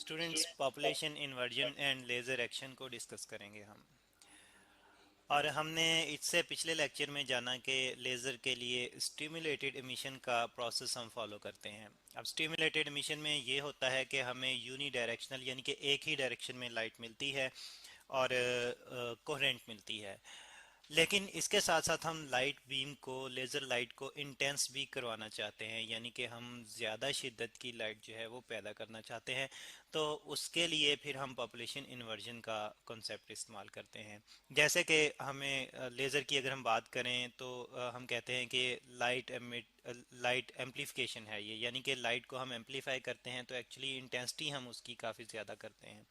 Students population inversion and laser action को discuss करेंगे हम। और हमने इससे पिछले लेक्चर में जाना कि लेज़र के लिए स्टिमुलेटेड एमिशन का प्रोसेस हम फॉलो करते हैं। अब स्टिमुलेटेड एमिशन में ये होता है कि हमें यूनी डायरेक्शनल यानी कि एक ही डायरेक्शन में लाइट मिलती है और कोहेरेंट मिलती है। लेकिन इसके साथ साथ हम लाइट बीम को, लेज़र लाइट को इंटेंस भी करवाना चाहते हैं, यानी कि हम ज़्यादा शिद्दत की लाइट जो है वो पैदा करना चाहते हैं। तो उसके लिए फिर हम पॉपुलेशन इन्वर्जन का कॉन्सेप्ट इस्तेमाल करते हैं। जैसे कि हमें लेज़र की अगर हम बात करें तो हम कहते हैं कि लाइट एम्पलीफिकेशन है ये, यानी कि लाइट को हम एम्पलीफाई करते हैं तो एक्चुअली इंटेंसिटी हम उसकी काफ़ी ज़्यादा करते हैं।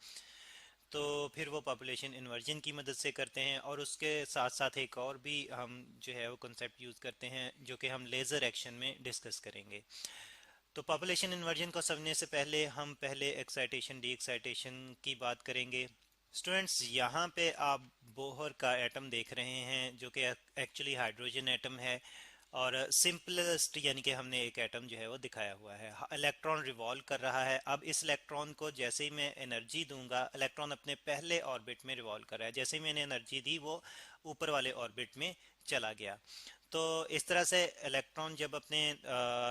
तो फिर वो पॉपुलेशन इन्वर्जन की मदद से करते हैं। और उसके साथ साथ एक और भी हम जो है वो कंसेप्ट यूज़ करते हैं जो कि हम लेज़र एक्शन में डिस्कस करेंगे। तो पॉपुलेशन इन्वर्जन को समझने से पहले हम पहले एक्साइटेशन डी एक्साइटेशन की बात करेंगे। स्टूडेंट्स, यहाँ पे आप बोहर का एटम देख रहे हैं जो कि एक्चुअली हाइड्रोजन एटम है। और सिंपलेस्ट यानी कि हमने एक एटम जो है वो दिखाया हुआ है, इलेक्ट्रॉन रिवॉल्व कर रहा है। अब इस इलेक्ट्रॉन को जैसे ही मैं एनर्जी दूंगा, इलेक्ट्रॉन अपने पहले ऑर्बिट में रिवॉल्व कर रहा है। जैसे ही मैंने एनर्जी दी वो ऊपर वाले ऑर्बिट में चला गया। तो इस तरह से इलेक्ट्रॉन जब अपने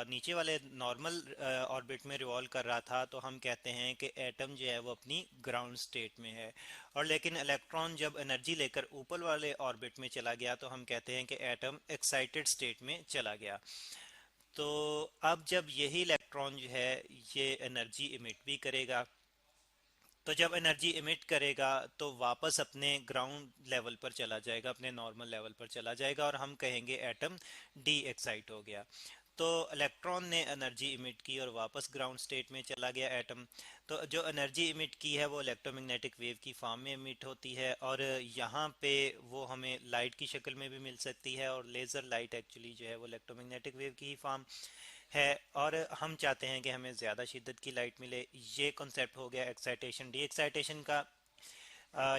नीचे वाले नॉर्मल ऑर्बिट में रिवॉल्व कर रहा था तो हम कहते हैं कि एटम जो है वो अपनी ग्राउंड स्टेट में है। और लेकिन इलेक्ट्रॉन जब एनर्जी लेकर ऊपर वाले ऑर्बिट में चला गया तो हम कहते हैं कि एटम एक्साइटेड स्टेट में चला गया। तो अब जब यही इलेक्ट्रॉन जो है ये एनर्जी इमिट भी करेगा, तो जब एनर्जी इमिट करेगा तो वापस अपने ग्राउंड लेवल पर चला जाएगा, अपने नॉर्मल लेवल पर चला जाएगा और हम कहेंगे एटम डी एक्साइट हो गया। तो इलेक्ट्रॉन ने एनर्जी इमिट की और वापस ग्राउंड स्टेट में चला गया एटम। तो जो एनर्जी इमिट की है वो इलेक्ट्रोमैग्नेटिक वेव की फॉर्म में इमिट होती है, और यहाँ पे वो हमें लाइट की शक्ल में भी मिल सकती है। और लेज़र लाइट एक्चुअली जो है वो इलेक्ट्रोमैग्नेटिक वेव की ही फॉर्म है। और हम चाहते हैं कि हमें ज़्यादा शिद्दत की लाइट मिले। ये कॉन्सेप्ट हो गया एक्साइटेशन डी एक्साइटेशन का।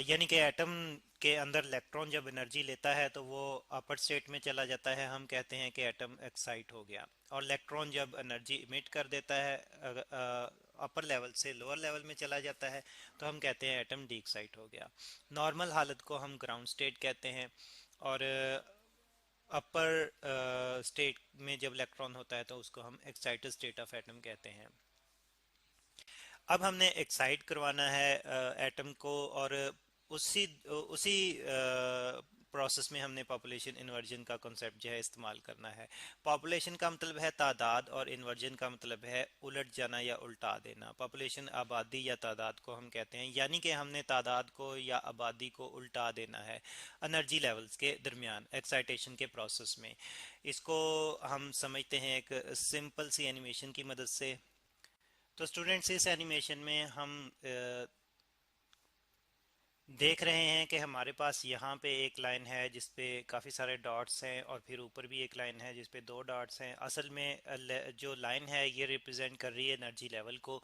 यानी कि एटम के अंदर इलेक्ट्रॉन जब एनर्जी लेता है तो वो अपर स्टेट में चला जाता है, हम कहते हैं कि एटम एक्साइट हो गया। और इलेक्ट्रॉन जब एनर्जी इमिट कर देता है, अपर लेवल से लोअर लेवल में चला जाता है, तो हम कहते हैं एटम डी एक्साइट हो गया। नॉर्मल हालत को हम ग्राउंड स्टेट कहते हैं। और अपर स्टेट में जब इलेक्ट्रॉन होता है तो उसको हम एक्साइटेड स्टेट ऑफ एटम कहते हैं। अब हमने एक्साइट करवाना है एटम को, और उसी उसी प्रोसेस में हमने पॉपुलेशन इन्वर्जन का कॉन्सेप्ट जो है इस्तेमाल करना है। पॉपुलेशन का मतलब है तादाद और इन्वर्जन का मतलब है उलट जाना या उल्टा देना। पॉपुलेशन आबादी या तादाद को हम कहते हैं, यानी कि हमने तादाद को या आबादी को उल्टा देना है एनर्जी लेवल्स के दरमियान एक्साइटेशन के प्रोसेस में। इसको हम समझते हैं एक सिंपल सी एनिमेशन की मदद से। तो स्टूडेंट्स, इस एनिमेशन में हम देख रहे हैं कि हमारे पास यहाँ पे एक लाइन है जिस पे काफ़ी सारे डॉट्स हैं, और फिर ऊपर भी एक लाइन है जिस पे दो डॉट्स हैं। असल में जो लाइन है ये रिप्रेजेंट कर रही है एनर्जी लेवल को।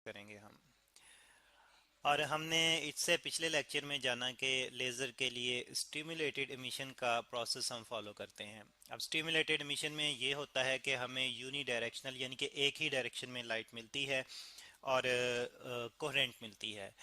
करेंगे हम। और हमने इससे पिछले लेक्चर में जाना कि लेज़र के लिए स्टिमुलेटेड एमिशन का प्रोसेस हम फॉलो करते हैं। अब स्टिमुलेटेड एमिशन में ये होता है कि हमें यूनी डायरेक्शनल यानी कि एक ही डायरेक्शन में लाइट मिलती है और कोहेरेंट मिलती है।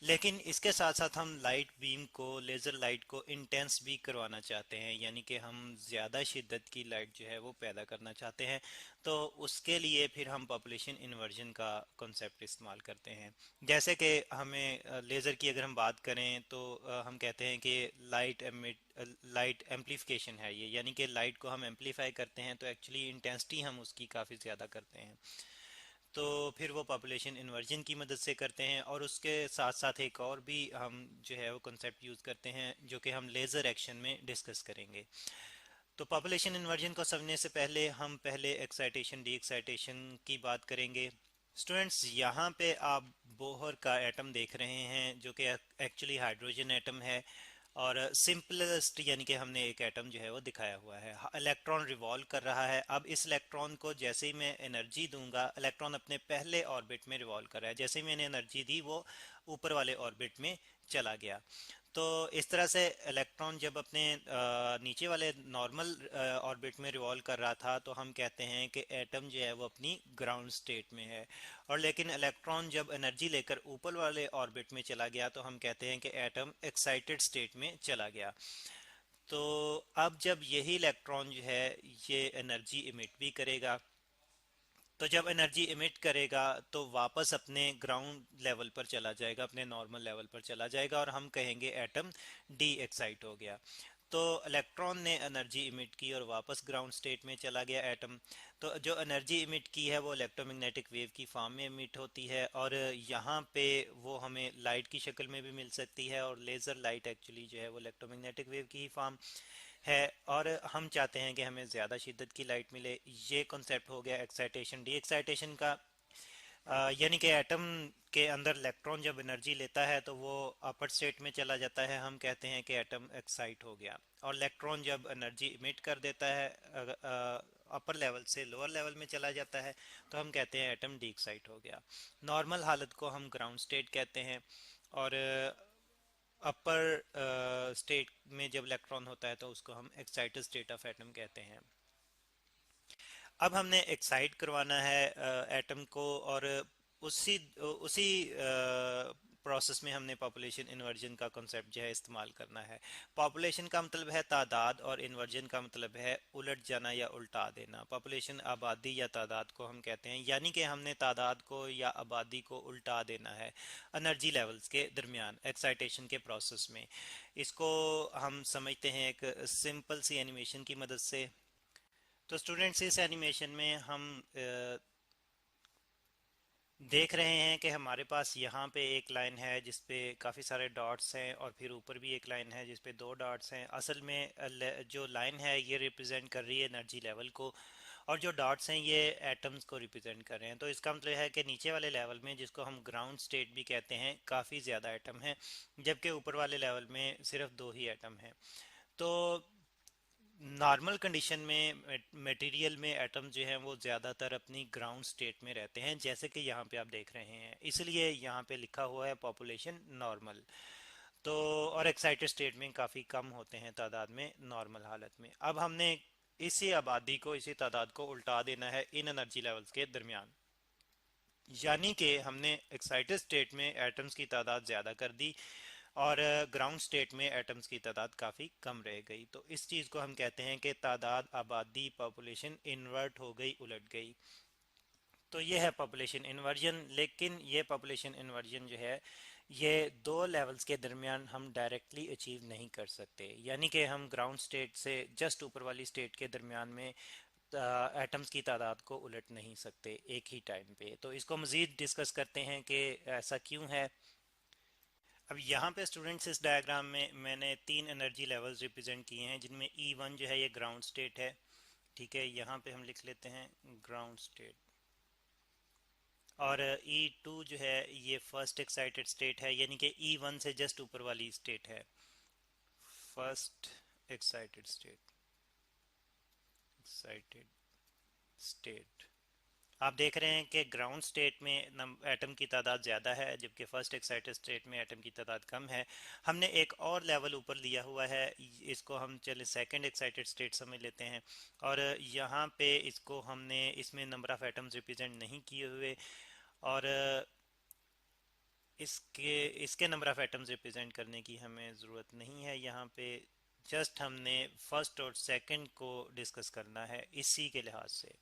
लेकिन इसके साथ साथ हम लाइट बीम को, लेज़र लाइट को इंटेंस भी करवाना चाहते हैं, यानी कि हम ज़्यादा शिद्दत की लाइट जो है वो पैदा करना चाहते हैं। तो उसके लिए फिर हम पॉपुलेशन इन्वर्जन का कॉन्सेप्ट इस्तेमाल करते हैं। जैसे कि हमें लेज़र की अगर हम बात करें तो हम कहते हैं कि लाइट एम्पलीफिकेशन है ये, यानी कि लाइट को हम एम्पलीफाई करते हैं तो एक्चुअली इंटेंसिटी हम उसकी काफ़ी ज़्यादा करते हैं। तो फिर वो पॉपुलेशन इन्वर्जन की मदद से करते हैं। और उसके साथ साथ एक और भी हम जो है वो कॉन्सेप्ट यूज़ करते हैं जो कि हम लेज़र एक्शन में डिस्कस करेंगे। तो पॉपुलेशन इन्वर्जन को समझने से पहले हम पहले एक्साइटेशन डी एक्साइटेशन की बात करेंगे। स्टूडेंट्स, यहाँ पे आप बोहर का एटम देख रहे हैं जो कि एक्चुअली हाइड्रोजन एटम है। और सिंपलेस्ट यानी कि हमने एक एटम जो है वो दिखाया हुआ है। इलेक्ट्रॉन रिवॉल्व कर रहा है। अब इस इलेक्ट्रॉन को जैसे ही मैं एनर्जी दूंगा, इलेक्ट्रॉन अपने पहले ऑर्बिट में रिवॉल्व कर रहा है, जैसे ही मैंने एनर्जी दी वो ऊपर वाले ऑर्बिट में चला गया। तो इस तरह से इलेक्ट्रॉन जब अपने नीचे वाले नॉर्मल ऑर्बिट में रिवॉल्व कर रहा था तो हम कहते हैं कि एटम जो है वो अपनी ग्राउंड स्टेट में है। और लेकिन इलेक्ट्रॉन जब एनर्जी लेकर ऊपर वाले ऑर्बिट में चला गया तो हम कहते हैं कि एटम एक्साइटेड स्टेट में चला गया। तो अब जब यही इलेक्ट्रॉन जो है ये एनर्जी इमिट भी करेगा, तो जब एनर्जी इमिट करेगा तो वापस अपने ग्राउंड लेवल पर चला जाएगा, अपने नॉर्मल लेवल पर चला जाएगा, और हम कहेंगे एटम डी एक्साइट हो गया। तो इलेक्ट्रॉन ने एनर्जी इमिट की और वापस ग्राउंड स्टेट में चला गया एटम। तो जो एनर्जी इमिट की है वो इलेक्ट्रोमैग्नेटिक वेव की फॉर्म में इमिट होती है, और यहाँ पे वो हमें लाइट की शक्ल में भी मिल सकती है, और लेज़र लाइट एक्चुअली जो है वो इलेक्ट्रोमैग्नेटिक वेव की ही फॉर्म है। और हम चाहते हैं कि हमें ज़्यादा शिद्दत की लाइट मिले। ये कॉन्सेप्ट हो गया एक्साइटेशन। डी एक्साइटेशन का यानी कि एटम के अंदर इलेक्ट्रॉन जब एनर्जी लेता है तो वो अपर स्टेट में चला जाता है, हम कहते हैं कि एटम एक्साइट हो गया। और इलेक्ट्रॉन जब एनर्जी इमिट कर देता है अपर लेवल से लोअर लेवल में चला जाता है तो हम कहते हैं एटम डी एक्साइट हो गया। नॉर्मल हालत को हम ग्राउंड स्टेट कहते हैं, और अपर स्टेट में जब इलेक्ट्रॉन होता है तो उसको हम एक्साइटेड स्टेट ऑफ एटम कहते हैं। अब हमने एक्साइट करवाना है एटम को, और उसी उसी प्रोसेस में हमने पॉपुलेशन इन्वर्जन का कॉन्सेप्ट जो है इस्तेमाल करना है। पॉपुलेशन का मतलब है तादाद, और इन्वर्जन का मतलब है उलट जाना या उल्टा देना। पॉपुलेशन आबादी या तादाद को हम कहते हैं, यानी कि हमने तादाद को या आबादी को उल्टा देना है एनर्जी लेवल्स के दरमियान एक्साइटेशन के प्रोसेस में। इसको हम समझते हैं एक सिंपल सी एनिमेशन की मदद से। तो स्टूडेंट्स, इस एनिमेशन में हम देख रहे हैं कि हमारे पास यहाँ पे एक लाइन है जिस पे काफ़ी सारे डॉट्स हैं, और फिर ऊपर भी एक लाइन है जिस पे दो डॉट्स हैं। असल में जो लाइन है ये रिप्रेजेंट कर रही है एनर्जी लेवल को, और जो डॉट्स हैं ये एटम्स को रिप्रेजेंट कर रहे हैं। तो इसका मतलब है कि नीचे वाले लेवल में, जिसको हम ग्राउंड स्टेट भी कहते हैं, काफ़ी ज़्यादा एटम हैं, जबकि ऊपर वाले लेवल में सिर्फ दो ही एटम हैं। तो नॉर्मल कंडीशन में मटेरियल में एटम जो हैं वो ज़्यादातर अपनी ग्राउंड स्टेट में रहते हैं, जैसे कि यहाँ पे आप देख रहे हैं, इसलिए यहाँ पे लिखा हुआ है पॉपुलेशन नॉर्मल। तो और एक्साइटेड स्टेट में काफ़ी कम होते हैं तादाद में नॉर्मल हालत में। अब हमने इसी आबादी को, इसी तादाद को उल्टा देना है इन एनर्जी लेवल्स के दरमियान, यानी कि हमने एक्साइटेड स्टेट में एटम्स की तादाद ज़्यादा कर दी और ग्राउंड स्टेट में एटम्स की तादाद काफ़ी कम रह गई। तो इस चीज़ को हम कहते हैं कि तादाद, आबादी, पॉपुलेशन इन्वर्ट हो गई, उलट गई। तो ये है पॉपुलेशन इन्वर्जन। लेकिन ये पॉपुलेशन इन्वर्जन जो है ये दो लेवल्स के दरमियान हम डायरेक्टली अचीव नहीं कर सकते, यानी कि हम ग्राउंड स्टेट से जस्ट ऊपर वाली स्टेट के दरमियान में एटम्स की तादाद को उलट नहीं सकते एक ही टाइम पे। तो इसको मज़ीद डिस्कस करते हैं कि ऐसा क्यों है। अब यहाँ पे स्टूडेंट्स, इस डायग्राम में मैंने तीन एनर्जी लेवल्स रिप्रेजेंट किए हैं, जिनमें E1 जो है ये ग्राउंड स्टेट है। ठीक है, यहाँ पे हम लिख लेते हैं ग्राउंड स्टेट, और E2 जो है ये फर्स्ट एक्साइटेड स्टेट है, यानी कि E1 से जस्ट ऊपर वाली स्टेट है, first excited state, excited state. आप देख रहे हैं कि ग्राउंड स्टेट में एटम की तादाद ज़्यादा है, जबकि फर्स्ट एक्साइटेड स्टेट में एटम की तादाद कम है। हमने एक और लेवल ऊपर लिया हुआ है, इसको हम चले सेकंड एक्साइटेड स्टेट समझ लेते हैं, और यहाँ पे इसको हमने, इसमें नंबर ऑफ़ एटम्स रिप्रेजेंट नहीं किए हुए, और इसके इसके नंबर ऑफ़ एटम्स रिप्रेजेंट करने की हमें ज़रूरत नहीं है यहाँ पे। जस्ट हमने फर्स्ट और सेकंड को डिस्कस करना है इसी के लिहाज से।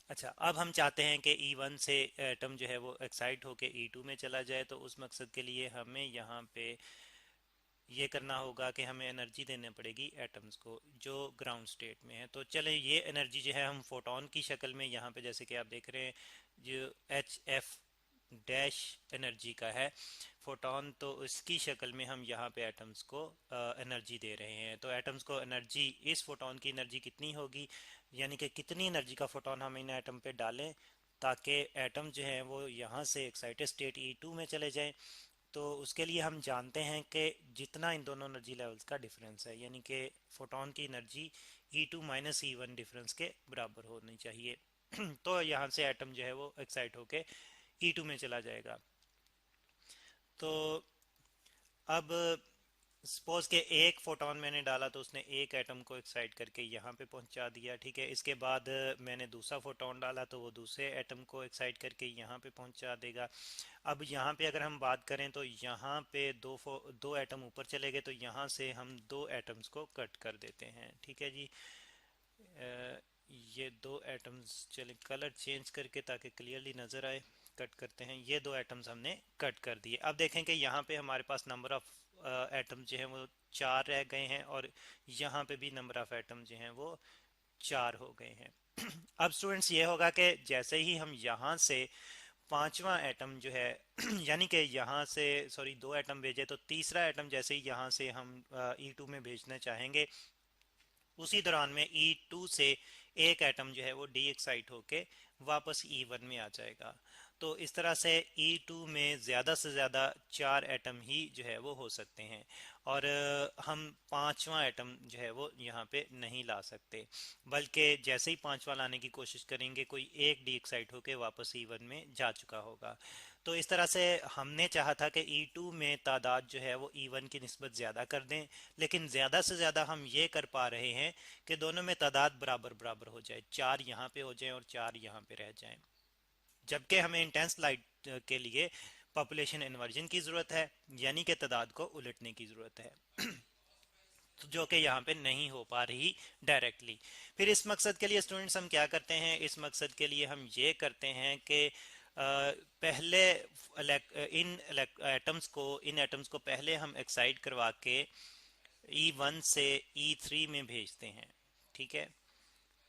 अच्छा, अब हम चाहते हैं कि E1 से एटम जो है वो एक्साइट होके E2 में चला जाए, तो उस मकसद के लिए हमें यहाँ पे ये करना होगा कि हमें एनर्जी देनी पड़ेगी एटम्स को जो ग्राउंड स्टेट में है। तो चले, ये एनर्जी जो है हम फोटोन की शक्ल में यहाँ पे, जैसे कि आप देख रहे हैं, जो HF डैश एनर्जी का है फोटोन, तो उसकी शक्ल में हम यहाँ पे एटम्स को एनर्जी दे रहे हैं। तो एटम्स को एनर्जी, इस फोटोन की एनर्जी कितनी होगी, यानी कि कितनी एनर्जी का फोटोन हम इन एटम पे डालें ताकि एटम जो है वो यहाँ से एक्साइटेड स्टेट E2 में चले जाएं, तो उसके लिए हम जानते हैं कि जितना इन दोनों एनर्जी लेवल्स का डिफरेंस है, यानी कि फोटोन की energy E2 minus E1 difference के बराबर होनी चाहिए तो यहाँ से एटम जो है वो एक्साइट होके E2 में चला जाएगा। तो अब सपोज के एक फोटोन मैंने डाला तो उसने एक एटम को एक्साइट करके यहाँ पे पहुंचा दिया, ठीक है। इसके बाद मैंने दूसरा फोटोन डाला तो वो दूसरे एटम को एक्साइट करके यहाँ पे पहुंचा देगा। अब यहाँ पे अगर हम बात करें तो यहाँ पे दो एटम ऊपर चले गए, तो यहाँ से हम दो एटम्स को कट कर देते हैं, ठीक है जी। ये दो एटम्स, चले कलर चेंज करके ताकि क्लियरली नज़र आए, कट करते हैं। ये दो एटम्स हमने कट कर दिए। अब देखें कि यहाँ पे हमारे पास नंबर ऑफ एटम जो है वो 4 रह गए हैं, और यहाँ पे भी नंबर ऑफ एटम जो हैं वो 4 हो गए हैं अब स्टूडेंट्स ये होगा कि जैसे ही हम यहाँ से पांचवा एटम जो है यानी कि यहाँ से सॉरी दो एटम भेजे, तो तीसरा एटम जैसे ही यहाँ से हम E2 में भेजना चाहेंगे, उसी दौरान में E2 से एक एटम जो है वो डी एक्साइट होके वापस E1 में आ जाएगा। तो इस तरह से E2 में ज़्यादा से ज़्यादा 4 एटम ही जो है वो हो सकते हैं, और हम पांचवा एटम जो है वो यहाँ पे नहीं ला सकते, बल्कि जैसे ही पांचवा लाने की कोशिश करेंगे कोई एक डी एक्साइट होके वापस E1 में जा चुका होगा। तो इस तरह से हमने चाहा था कि E2 में तादाद जो है वो E1 की निस्बत ज़्यादा कर दें, लेकिन ज़्यादा से ज़्यादा हम ये कर पा रहे हैं कि दोनों में तादाद बराबर बराबर हो जाए, 4 यहाँ पे हो जाए और 4 यहाँ पे रह जाएं। जबकि हमें इंटेंस लाइट के लिए पॉपुलेशन इन्वर्जन की ज़रूरत है, यानी कि तादाद को उलटने की ज़रूरत है तो जो कि यहाँ पे नहीं हो पा रही डायरेक्टली। फिर इस मकसद के लिए स्टूडेंट्स हम क्या करते हैं, इस मकसद के लिए हम ये करते हैं कि पहले इन एटम्स को पहले हम एक्साइट करवा के E1 से E3 में भेजते हैं, ठीक है।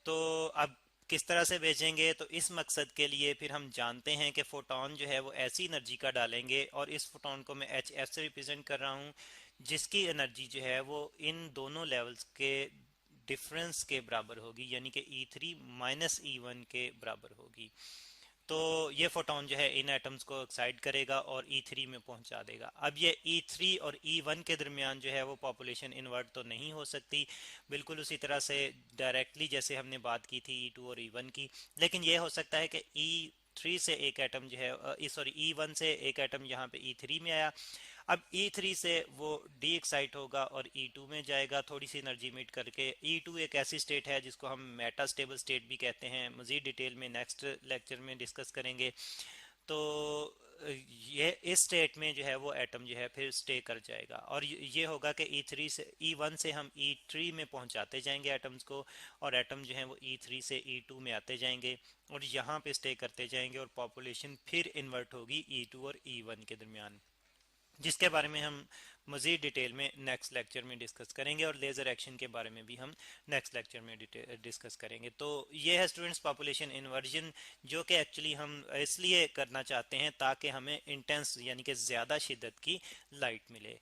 तो अब किस तरह से भेजेंगे, तो इस मकसद के लिए फिर हम जानते हैं कि फोटोन जो है वो ऐसी एनर्जी का डालेंगे, और इस फोटोन को मैं HF से रिप्रेजेंट कर रहा हूँ, जिसकी एनर्जी जो है वो इन दोनों लेवल्स के डिफरेंस के बराबर होगी, यानी कि E3 माइनस E1 के बराबर होगी। तो ये फोटोन जो है इन एटम्स को एक्साइट करेगा और E3 में पहुंचा देगा। अब ये E3 और E1 के दरमियान जो है वो पॉपुलेशन इन्वर्ट तो नहीं हो सकती, बिल्कुल उसी तरह से डायरेक्टली जैसे हमने बात की थी E2 और E1 की, लेकिन ये हो सकता है कि E3 से एक एटम जो है सॉरी E1 से एक एटम यहाँ पे E3 में आया। अब E3 से वो डी एक्साइट होगा और E2 में जाएगा, थोड़ी सी एनर्जी मीट करके। E2 एक ऐसी स्टेट है जिसको हम मेटा स्टेबल स्टेट भी कहते हैं, मज़ीद डिटेल में नेक्स्ट लेक्चर में डिस्कस करेंगे। तो ये इस स्टेट में जो है वो एटम जो है फिर स्टे कर जाएगा, और ये होगा कि E1 से हम E3 में पहुंचाते जाएंगे एटम्स को, और एटम जो है वो E3 से E2 में आते जाएंगे और यहाँ पे स्टे करते जाएंगे, और पॉपुलेशन फिर इन्वर्ट होगी E2 और E1 के दरमियान, जिसके बारे में हम मज़ीद डिटेल में नेक्स्ट लेक्चर में डिस्कस करेंगे, और लेज़र एक्शन के बारे में भी हम नेक्स्ट लेक्चर में डिस्कस करेंगे। तो ये है स्टूडेंट्स पॉपुलेशन इन्वर्जन, जो कि एक्चुअली हम इसलिए करना चाहते हैं ताकि हमें इंटेंस यानी कि ज़्यादा शिद्दत की लाइट मिले।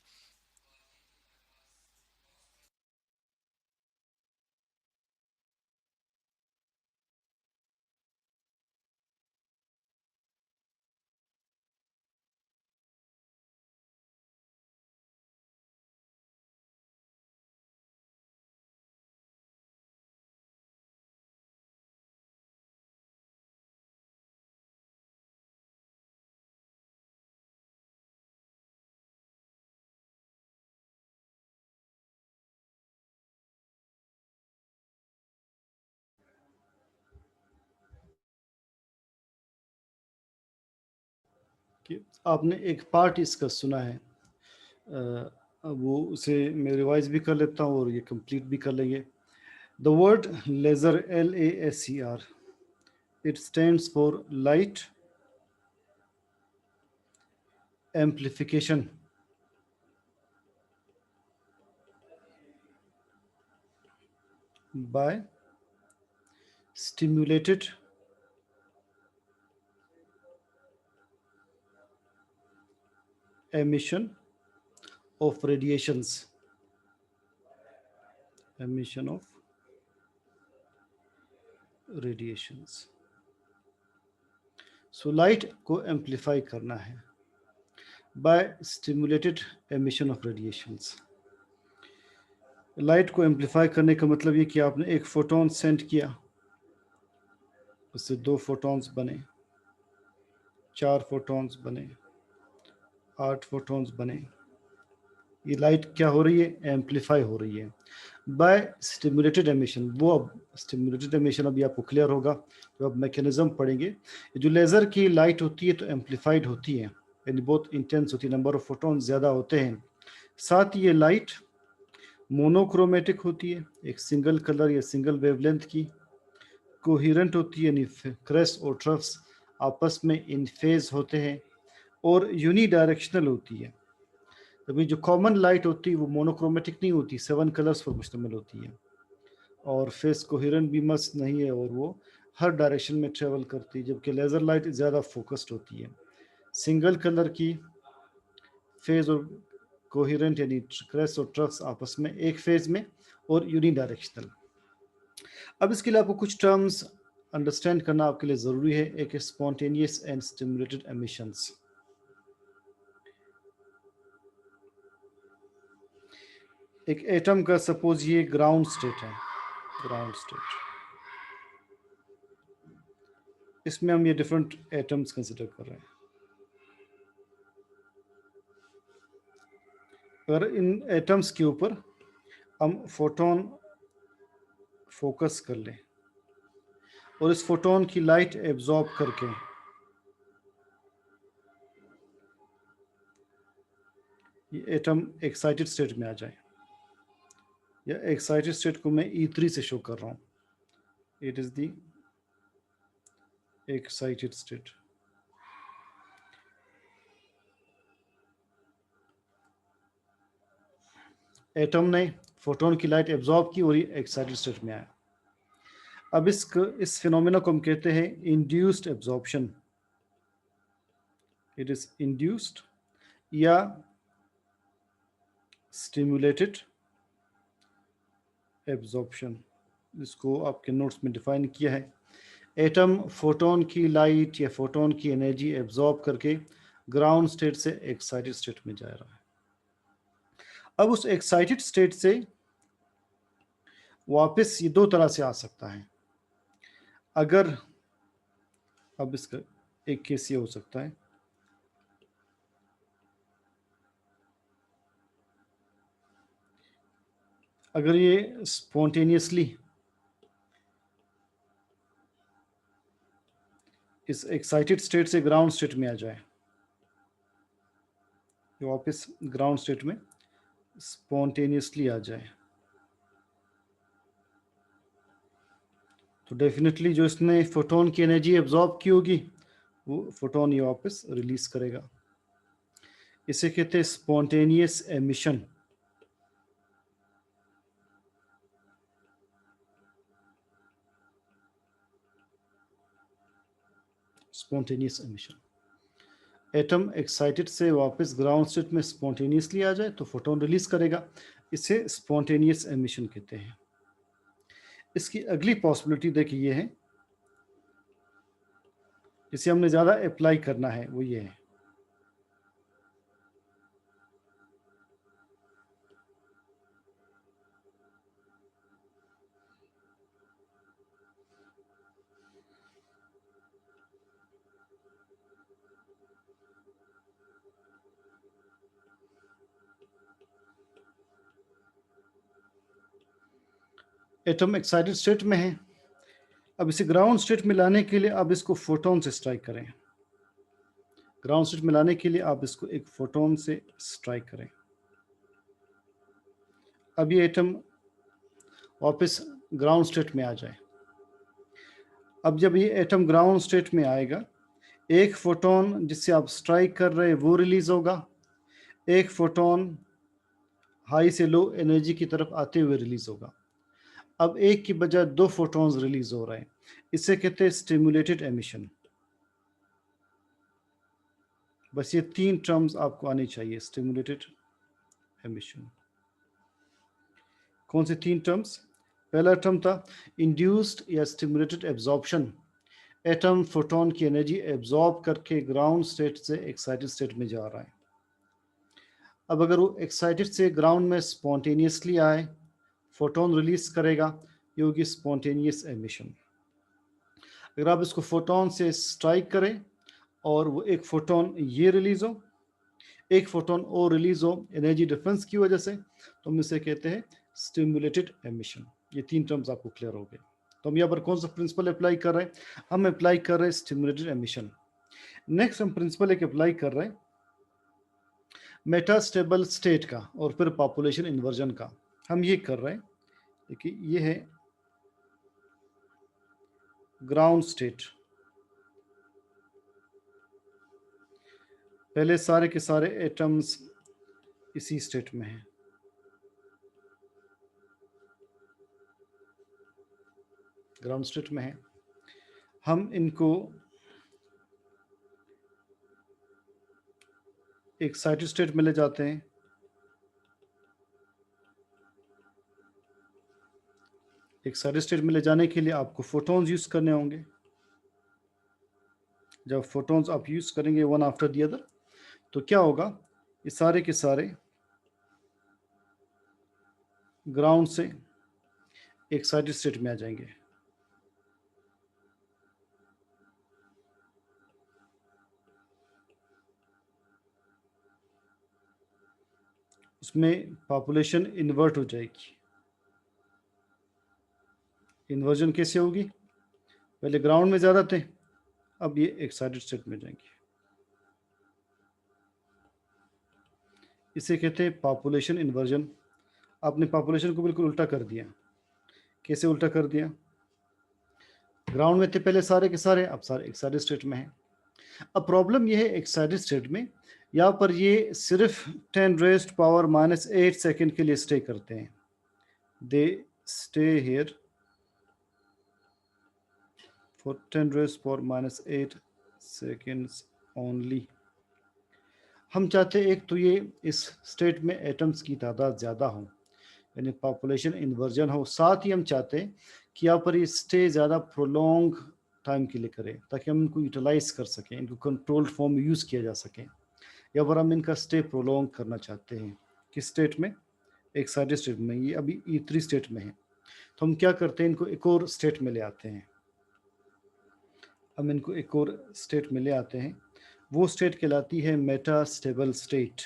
कि आपने एक पार्ट इसका सुना है, वो उसे मैं रिवाइज भी कर लेता हूँ और ये कंप्लीट भी कर लेंगे। The word laser, LASER, it stands for light amplification by stimulated emission of radiations, emission of radiations। So light को एम्पलीफाई करना है। Bye stimulated emission of radiations. Light को एम्पलीफाई करने का मतलब ये कि आपने एक फोटोन सेंड किया, उससे 2 फोटॉन्स बने, 4 फोटॉन्स बने, 8 फोटॉन्स बने। ये लाइट क्या हो रही है? एम्पलीफाई हो रही है बाय स्टिमुलेटेड एमिशन। वो अब स्टिमुलेटेड एमिशन अभी आपको क्लियर होगा जब आप मैकेनिज्म पढ़ेंगे। जो लेज़र की लाइट होती है तो एम्पलीफाइड होती है, यानी बहुत इंटेंस होती है, नंबर ऑफ फोटॉन ज़्यादा होते हैं। साथ ही ये लाइट मोनोक्रोमेटिक होती है, एक सिंगल कलर या सिंगल वेवलेंथ की, कोहेरेंट होती है, यानी क्रेस्ट और ट्रफ्स आपस में इन फेज होते हैं, और यूनी डायरेक्शनल होती है। तभी जो कॉमन लाइट होती है वो मोनोक्रोमेटिक नहीं होती, 7 कलर्स पर मुश्तमिल होती है, और फेस कोहेरेंट भी मस्त नहीं है, और वो हर डायरेक्शन में ट्रेवल करती है, जबकि लेज़र लाइट ज़्यादा फोकस्ड होती है। सिंगल कलर की फेज और कोहेरेंट यानी क्रेस्ट और ट्रफ्स आपस में एक फेज में, और यूनी डायरेक्शनल। अब इसके लिए आपको कुछ टर्म्स अंडरस्टैंड करना आपके लिए ज़रूरी है। एक स्पॉन्टेनियस एंड स्टिमुलेटेड एमिशंस। एक एटम का सपोज ये ग्राउंड स्टेट है, ग्राउंड स्टेट, इसमें हम ये डिफरेंट एटम्स कंसिडर कर रहे हैं। अगर इन एटम्स के ऊपर हम फोटोन फोकस कर लें और इस फोटोन की लाइट एब्जॉर्ब करके ये एटम एक्साइटेड स्टेट में आ जाए, या एक्साइटेड स्टेट को मैं E3 से शो कर रहा हूँ, it is the excited state. Atom ने फोटोन की लाइट एब्जॉर्ब की और ये एक्साइटेड स्टेट में आया। अब इस फिनोमेना को हम कहते हैं induced absorption. It is induced या स्टिमुलेटेड एब्जॉर्प्शन, इसको आपके नोट्स में डिफाइन किया है। एटम फोटोन की लाइट या फोटोन की एनर्जी एब्जॉर्ब करके ग्राउंड स्टेट से एक्साइटेड स्टेट में जा रहा है। अब उस एक्साइटेड स्टेट से वापस ये 2 तरह से आ सकता है। अगर अब इसका एक केस ये हो सकता है, अगर ये स्पॉन्टेनियसली इस एक्साइटेड स्टेट से ग्राउंड स्टेट में आ जाए, वापस ग्राउंड स्टेट में स्पॉन्टेनियसली आ जाए, तो डेफिनेटली जो इसने फोटोन की एनर्जी एब्जॉर्ब की होगी वो फोटोन ये वापस रिलीज करेगा। इसे कहते हैं spontaneous emission. Spontaneous emission, atom excited से वापस ग्राउंड स्टेट में स्पॉन्टेनियसली आ जाए तो फोटोन रिलीज करेगा, इसे स्पॉन्टेनियस एमिशन कहते हैं। इसकी अगली पॉसिबिलिटी देखिए ये है, जिसे हमने ज़्यादा अप्लाई करना है, वो ये है एटम एक्साइटेड स्टेट में है। अब इसे ग्राउंड स्टेट में लाने के लिए आप इसको फोटोन से स्ट्राइक करें। ग्राउंड स्टेट में लाने के लिए आप इसको एक फोटोन से स्ट्राइक करें। अब ये एटम वापस ग्राउंड स्टेट में आ जाए। अब जब ये एटम ग्राउंड स्टेट में आएगा, एक फोटोन जिससे आप स्ट्राइक कर रहे हैं वो रिलीज होगा, एक फोटोन हाई से लो एनर्जी की तरफ आते हुए रिलीज होगा। अब एक की बजाय 2 फोटॉन्स रिलीज हो रहे हैं, इसे कहते हैं स्टिमुलेटेड एमिशन। बस ये 3 टर्म्स आपको आनी चाहिए, स्टिमुलेटेड एमिशन। कौन से 3 टर्म्स? पहला टर्म था इंड्यूस्ड या स्टिमुलेटेड एब्जॉर्प्शन। एटम फोटोन की एनर्जी एब्जॉर्ब करके ग्राउंड स्टेट से एक्साइटेड स्टेट में जा रहा है। अब अगर वो एक्साइटेड से ग्राउंड में स्पॉन्टेनियसली आए, फोटोन रिलीज करेगा, ये होगी स्पॉन्टेनियस एमिशन। अगर आप इसको फोटोन से स्ट्राइक करें और वो एक फोटोन ये रिलीज हो, एक फोटोन और रिलीज हो एनर्जी डिफरेंस की वजह से, तो हम इसे कहते हैं स्टिमुलेटेड एमिशन। ये 3 टर्म्स आपको क्लियर हो गए। तो हम यहाँ पर कौन सा प्रिंसिपल अप्लाई कर रहे हैं? हम अप्लाई कर रहे हैं स्टिमुलेटेड एमिशन। नेक्स्ट हम प्रिंसिपल एक अप्लाई कर रहे हैं मेटास्टेबल स्टेट का और फिर पॉपुलेशन इन्वर्जन का। हम ये कर रहे हैं, देखिए ये है ग्राउंड स्टेट। पहले सारे के सारे एटम्स इसी स्टेट में हैं। ग्राउंड स्टेट में है, हम इनको एक्साइटेड स्टेट में ले जाते हैं। एक्साइटेड स्टेट में ले जाने के लिए आपको फोटॉन्स यूज करने होंगे। जब फोटॉन्स आप यूज करेंगे वन आफ्टर द अदर, तो क्या होगा, ये सारे के सारे ग्राउंड से एक्साइटेड स्टेट में आ जाएंगे। उसमें पॉपुलेशन इन्वर्ट हो जाएगी। इन्वर्जन कैसे होगी? पहले ग्राउंड में ज़्यादा थे, अब ये एक्साइटेड स्टेट में जाएंगे। इसे कहते हैं पॉपुलेशन इन्वर्जन। आपने पॉपुलेशन को बिल्कुल उल्टा कर दिया। कैसे उल्टा कर दिया? ग्राउंड में थे पहले सारे के सारे, अब सारे एक्साइटेड स्टेट में हैं। अब प्रॉब्लम ये है एक्साइटेड स्टेट में, यहाँ पर ये सिर्फ 10⁻⁻8 सेकेंड के लिए स्टे करते हैं। They stay here for 10⁻⁻8 seconds only। हम चाहते हैं एक तो ये इस स्टेट में एटम्स की तादाद ज़्यादा हो, यानी पॉपुलेशन इन्वर्जन हो, साथ ही हम चाहते हैं कि यहाँ पर ये स्टे ज़्यादा प्रोलॉन्ग टाइम के लिए करें ताकि हम इनको यूटिलाइज कर सकें, इनको कंट्रोल्ड फॉर्म में यूज़ किया जा सके। या पर हम इनका स्टे प्रोलॉन्ग करना चाहते हैं। किस स्टेट में? एक्साइटेड स्टेट में। ये अभी E3 स्टेट में है, तो हम क्या करते हैं, इनको एक और स्टेट में ले आते हैं। हम इनको एक और स्टेट में ले आते हैं, वो स्टेट कहलाती है मेटास्टेबल स्टेट।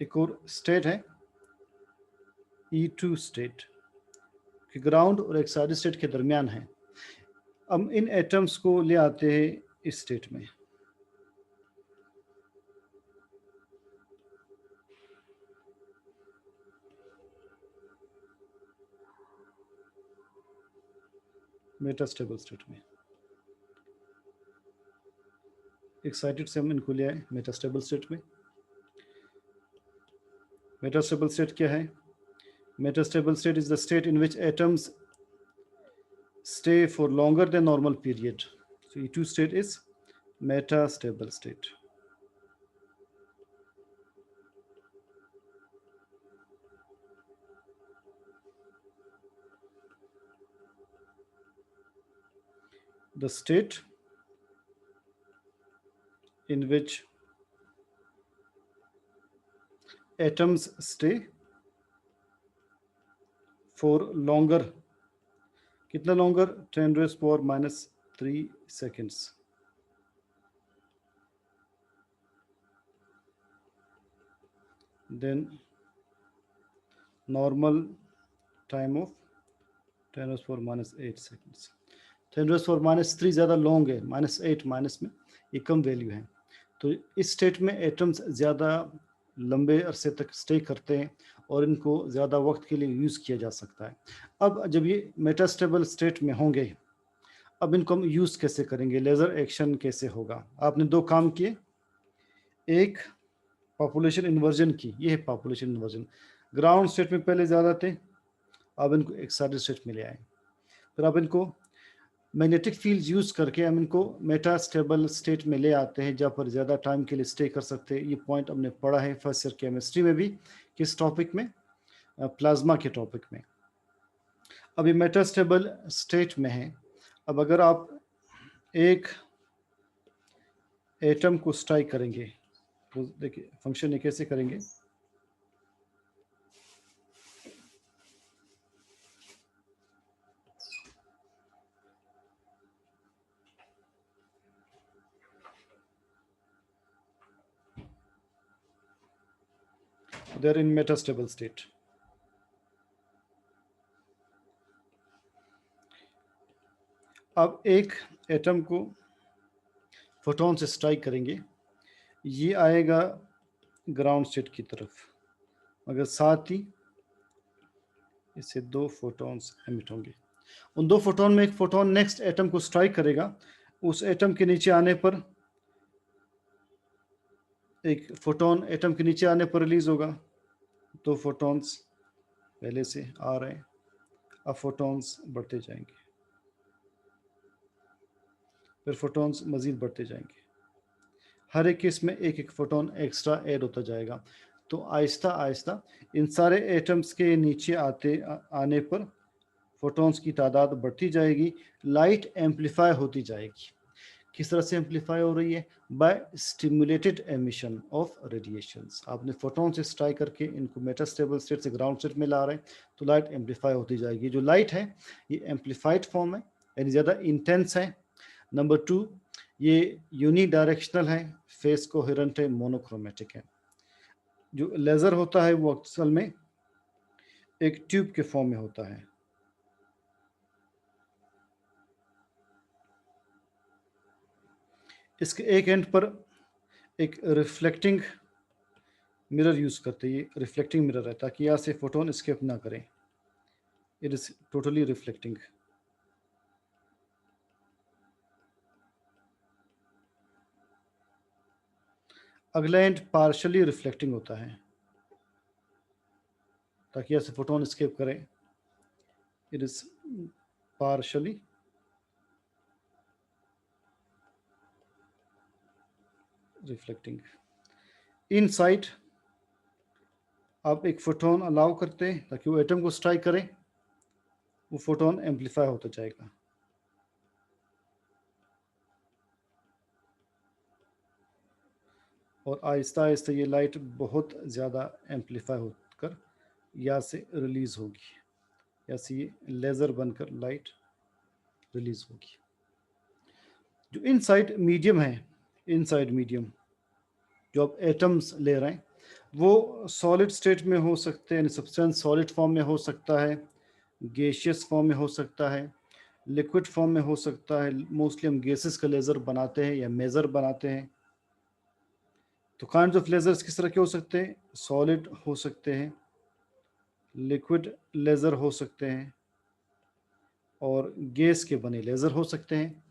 एक और स्टेट है E2 स्टेट, कि ग्राउंड और एक्साइटेड स्टेट के दरमियान है। हम इन एटम्स को ले आते हैं इस स्टेट में। मेटास्टेबल स्टेट में। एक्साइटेड से हम इनको ले आए मेटास्टेबल स्टेट में। मेटास्टेबल स्टेट क्या है? Metastable state is the state in which atoms stay for longer than normal period. So E2 state is metastable state. The state in which atoms stay for longer, कितना longer? 10⁻⁻3 seconds. Then normal time of 10⁻⁻8 seconds. 10⁻⁻3 ज़्यादा long है, -8 minus में ये कम value है। तो इस state में atoms ज़्यादा लंबे अरसे तक स्टे करते हैं और इनको ज़्यादा वक्त के लिए यूज़ किया जा सकता है। अब जब ये मेटास्टेबल स्टेट में होंगे, अब इनको हम यूज़ कैसे करेंगे, लेज़र एक्शन कैसे होगा? आपने 2 काम किए, एक पॉपुलेशन इन्वर्जन की, ये है पॉपुलेशन इन्वर्जन। ग्राउंड स्टेट में पहले ज़्यादा थे, अब इनको एक्साइटेड स्टेट में ले आए। फिर आप इनको मैग्नेटिक फील्ड यूज़ करके हम इनको मेटा स्टेबल स्टेट में ले आते हैं जहाँ पर ज़्यादा टाइम के लिए स्टे कर सकते हैं। ये पॉइंट हमने पढ़ा है फर्स्ट ईयर केमिस्ट्री में भी। किस टॉपिक में? प्लाज्मा के टॉपिक में। अब ये मेटा स्टेबल स्टेट में है। अब अगर आप एक एटम को स्ट्राइक करेंगे तो देखिए फंक्शन ये कैसे करेंगे। they are in metastable state. अब एक एटम को फोटोन से स्ट्राइक करेंगे, ये आएगा ग्राउंड स्टेट की तरफ, मगर साथ ही इससे 2 फोटॉन्स एमिट होंगे। उन 2 फोटोन में एक फोटोन नेक्स्ट एटम को स्ट्राइक करेगा, उस एटम के नीचे आने पर एक फोटोन एटम के नीचे आने पर रिलीज होगा। 2 फोटॉन्स पहले से आ रहे हैं, अब फोटॉन्स बढ़ते जाएंगे, फिर फोटॉन्स मजीद बढ़ते जाएंगे। हर एक केस में एक एक फोटोन एक्स्ट्रा ऐड होता जाएगा। तो आहिस्ता आहिस्ता इन सारे एटम्स के नीचे आने पर फोटॉन्स की तादाद बढ़ती जाएगी, लाइट एम्पलीफाई होती जाएगी। किस तरह से एम्पलीफाई हो रही है? Bye stimulated emission of radiations. आपने फोटोन से स्ट्राइक करके इनको मेटास्टेबल स्टेट से ग्राउंड स्टेट में ला रहे हैं, तो लाइट एम्पलीफाई होती जाएगी। जो लाइट है ये एम्पलीफाइड फॉर्म है, यानी ज़्यादा इंटेंस है। नंबर 2, ये यूनी डायरेक्शनल है, फेस कोहेरेंट है, मोनोक्रोमेटिक है। जो लेज़र होता है वो असल में एक ट्यूब के फॉर्म में होता है। इसके एक एंड पर एक रिफ्लेक्टिंग मिरर यूज़ करते हैं। ये रिफ्लेक्टिंग मिरर है ताकि यहाँ से फोटोन एस्केप ना करें। It is totally reflecting. अगला एंड पार्शली रिफ्लेक्टिंग होता है ताकि यहाँ से फोटोन एस्केप करें। It is partially reflecting. Inside आप एक फोटोन अलाउ करते हैं ताकि वो एटम को स्ट्राइक करे, वो फोटोन एम्पलीफाई होता जाएगा। और आहिस्ता आहिस्ता ये लाइट बहुत ज़्यादा एम्पलीफाई होकर यहाँ से रिलीज़ होगी, यहाँ से ये लेज़र बनकर लाइट रिलीज़ होगी। जो इनसाइड मीडियम है, इनसाइड मीडियम जो आप एटम्स ले रहे हैं वो सॉलिड स्टेट में हो सकते हैं, यानी सब्सटेंस सॉलिड फॉर्म में हो सकता है, गैसियस फॉर्म में हो सकता है, लिक्विड फॉर्म में हो सकता है। मोस्टली हम गैसेस का लेज़र बनाते हैं या मेज़र बनाते हैं। तो काइंड ऑफ लेज़र्स किस तरह के हो सकते हैं? सॉलिड हो सकते हैं, लिक्विड लेज़र हो सकते हैं, और गैस के बने लेज़र हो सकते हैं।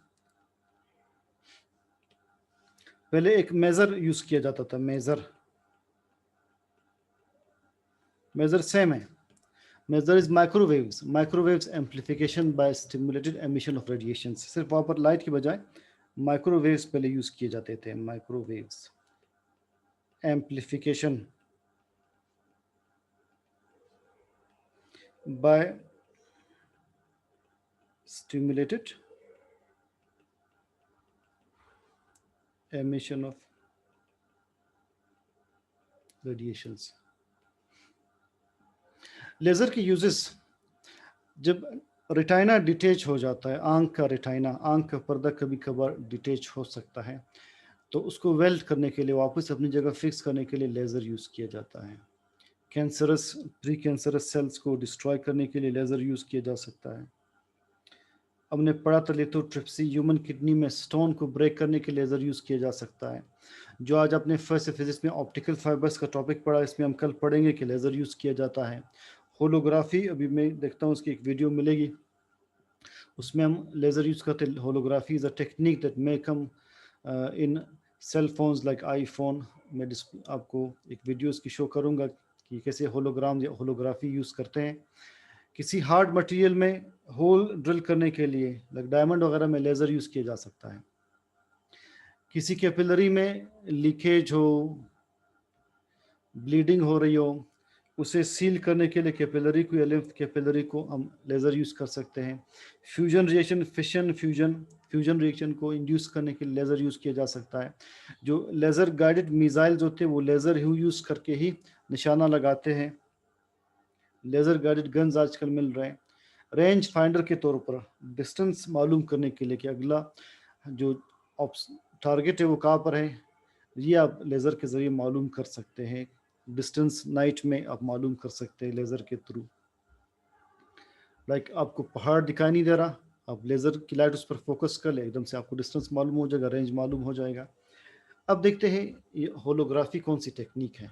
पहले एक मेज़र यूज़ किया जाता था, मेज़र सेम है। Maser is microwaves amplification by stimulated emission of radiation. सिर्फ वहाँ पर लाइट की बजाय माइक्रोवेव्स पहले यूज़ किए जाते थे। Microwaves amplification by stimulated emission of radiations. Laser के यूजेस, जब रेटाइना डिटेच हो जाता है, आंख का रेटाइना, आंख का पर्दा कभी कभार डिटेच हो सकता है, तो उसको वेल्ड करने के लिए, वापस अपनी जगह फिक्स करने के लिए लेज़र यूज़ किया जाता है। कैंसरस प्री कैंसरस सेल्स को डिस्ट्रॉय करने के लिए लेज़र यूज़ किया जा सकता है। हमने पढ़ा था लिथोट्रिप्सी, ह्यूमन किडनी में स्टोन को ब्रेक करने के लेज़र यूज़ किया जा सकता है। जो आज आपने फर्स्ट फिजिक्स में ऑप्टिकल फाइबर्स का टॉपिक पढ़ा, इसमें हम कल पढ़ेंगे कि लेज़र यूज़ किया जाता है। होलोग्राफी, अभी मैं देखता हूँ उसकी एक वीडियो मिलेगी, उसमें हम लेज़र यूज़ करते हैं। Holography is a technique that may come in cell phones like iPhone. मैं आपको एक वीडियो उसकी शो करूँगा कि कैसे होलोग्राम या होलोग्राफी यूज़ करते हैं, किसी हार्ड मटेरियल में होल ड्रिल करने के लिए लाइक डायमंड वगैरह में लेज़र यूज़ किया जा सकता है। किसी कैपिलरी में लीकेज हो, ब्लीडिंग हो रही हो, उसे सील करने के लिए कैपिलरी को या लिम्फ कैपिलरी को हम लेज़र यूज़ कर सकते हैं। Fusion reaction, fission fusion reaction को इंड्यूस करने के लिए लेज़र यूज़ किया जा सकता है। जो लेज़र गाइडेड मिसाइल्स होते हैं वो लेज़र यूज़ करके ही निशाना लगाते हैं। लेज़र गाइडेड गन्स आजकल मिल रहे हैं। रेंज फाइंडर के तौर पर डिस्टेंस मालूम करने के लिए कि अगला जो टारगेट है वो कहाँ पर है, ये आप लेज़र के ज़रिए मालूम कर सकते हैं। डिस्टेंस नाइट में आप मालूम कर सकते हैं लेज़र के थ्रू। लाइक आपको पहाड़ दिखाई नहीं दे रहा, आप लेज़र की लाइट उस पर फोकस कर ले, एकदम से आपको डिस्टेंस मालूम हो जाएगा, रेंज मालूम हो जाएगा। अब देखते हैं ये होलोग्राफी कौन सी टेक्निक है।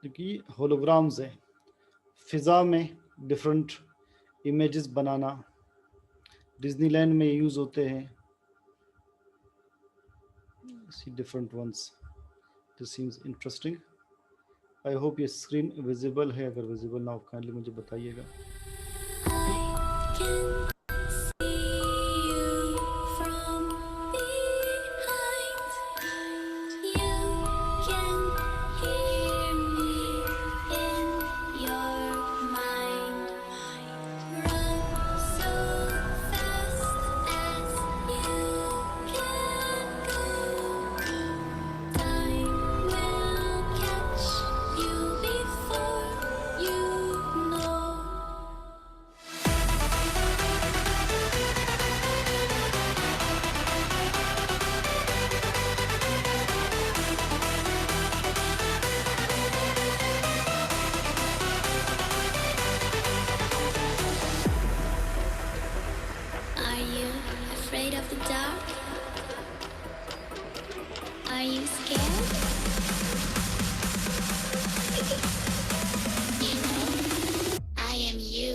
देखिए होलोग्राम्स है, फिज़ा में डिफरेंट इमेजेस बनाना, डिज्नीलैंड में यूज़ होते हैं। See different ones. This seems interesting. I hope ये स्क्रीन विजिबल है, अगर विजिबल ना हो काइंडली मुझे बताइएगा। I can see you from behind. You can hear me in your mind. Run so fast as you can go. Time will catch you before you know. Are you afraid of the dark? Are you scared? You know, I am you.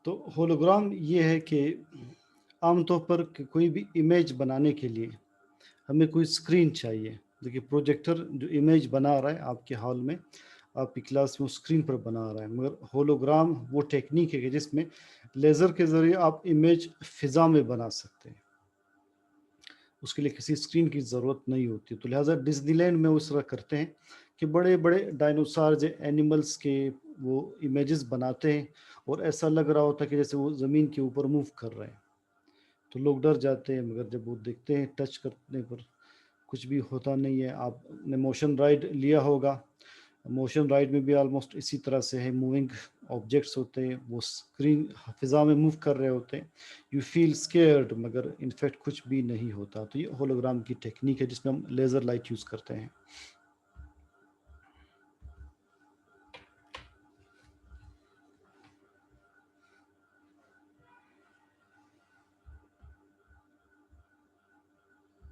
तो hologram ये है कि आमतौर पर कोई भी image बनाने के लिए हमें कोई स्क्रीन चाहिए। देखिए प्रोजेक्टर जो इमेज बना रहा है आपके हॉल में, आपकी क्लास में, वो स्क्रीन पर बना रहा है, मगर होलोग्राम वो टेक्निक है कि जिसमें लेज़र के ज़रिए आप इमेज फ़िज़ा में बना सकते हैं। उसके लिए किसी स्क्रीन की ज़रूरत नहीं होती। तो लिहाज़ा डिज़नीलैंड में वो इस तरह करते हैं कि बड़े-बड़े डायनासोर एनिमल्स के वो इमेजेस बनाते हैं और ऐसा लग रहा होता है कि जैसे वो ज़मीन के ऊपर मूव कर रहे हैं। तो लोग डर जाते हैं, मगर जब वो देखते हैं टच करने पर कुछ भी होता नहीं है। आपने मोशन राइड लिया होगा, मोशन राइड में भी ऑलमोस्ट इसी तरह से है, मूविंग ऑब्जेक्ट्स होते हैं, वो स्क्रीन फ़िज़ा में मूव कर रहे होते हैं, यू फील स्केयर्ड, मगर इनफैक्ट कुछ भी नहीं होता। तो ये होलोग्राम की टेक्निक है जिसमें हम लेज़र लाइट यूज़ करते हैं।